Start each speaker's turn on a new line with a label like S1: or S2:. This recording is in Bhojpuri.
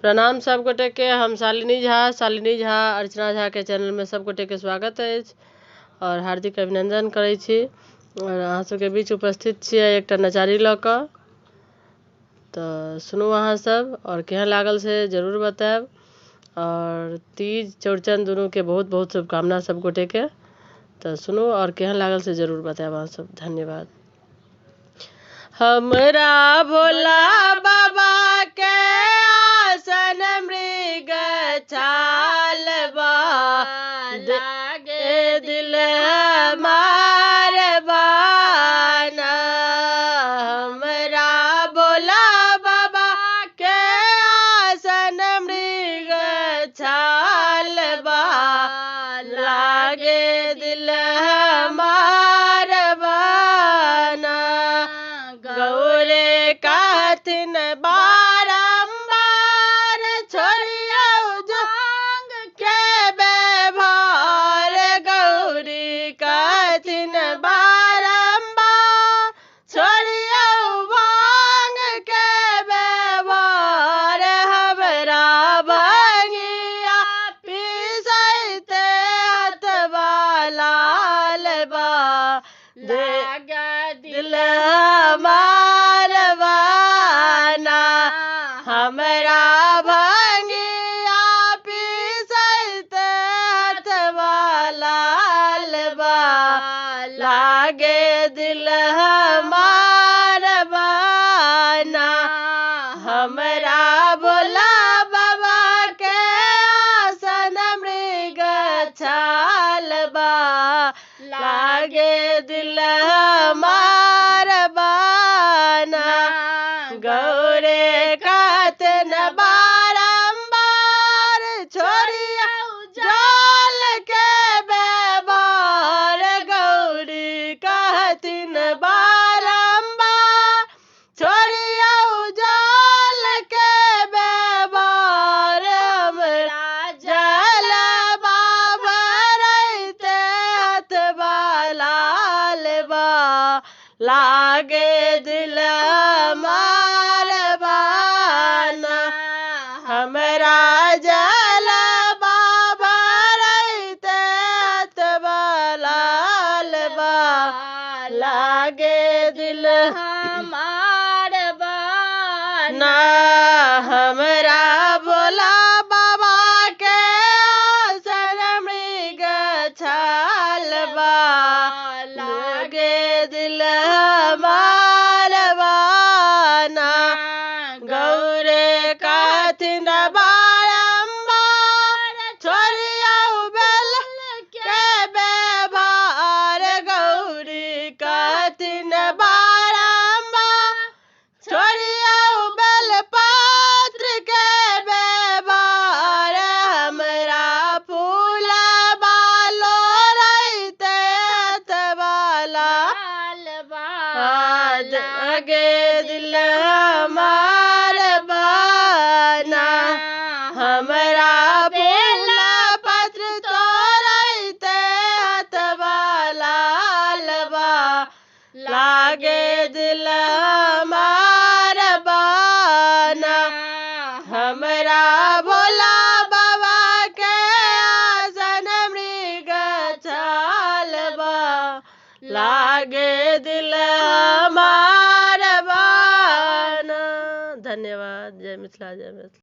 S1: प्रणाम सब गोटे के। हम शालिनी झा अर्चना झा के चैनल में सब गोटे के स्वागत है और हार्दिक अभिनंदन करे छी। और अहाँ सबके बीच उपस्थित छियै एकटा नचारी ल क। तो सुनू अहाँ सब और केहन लागल से जरूर बताएब। और तीज चौड़चन दोनों के बहुत बहुत शुभकामना सब गोटे के। तो सुनू और केहन लागल से जरूर बताएब अहाँ सब। धन्यवाद। हमरा भोला बाबा के आसन मृग छाल बा, लागे दिल हमार बाना। हमरा भोला बाबा के आसन मृग छाल बा, लागे दिल हमार बाना। गौरे कहथिन बारंबार छोड़ियो भांग के व्यवहार। गौरी कहथिन बारंबार छोड़ियो भांग के व्यवहार। हमरा भंगिया पीसैते हथवा लाल बा, लागा दिल हमार बाना। हमरा भंगिया पीसैते हथवा लाल बा, लागे दिल हमार बाना। हमरा भोला बाबा के आसन मृग छाल बा, लागे दिल हमार बाना। गौरे कहथिन बारंबार छोड़ियो जाल के व्यवहार। गौरी कहथिन बारंबार छोड़ियो जाल के व्यवहार। हमरा जल बाबा रहते हथवा लाल बा, लागे दिल हमार बाना। हमरा जल बाबा रहते हथवा लाल बा, लागे दिल हमार बाना। हमरा भोला बाबा के आसन मृग छाल बा, लागे दिल हमार बाना। गौरे कहथिन बारंबार छोड़ियो बेल के व्यवहार। गौरी कहथिन बारंबार छोड़ियो बेल पत्र के व्यवहार। हमरा फूल बालो रहते हथवा लाल बा, लागे दिल हमार बाना। हमरा फूल पत्र तो रहते हथवा लाल बा, लागे दिल हमार बाना। हमरा भोला बाबा के आसन मृग छाल बा, लागे दिल हमार बाना। धन्यवाद। जय मिथिला जय मिथिला।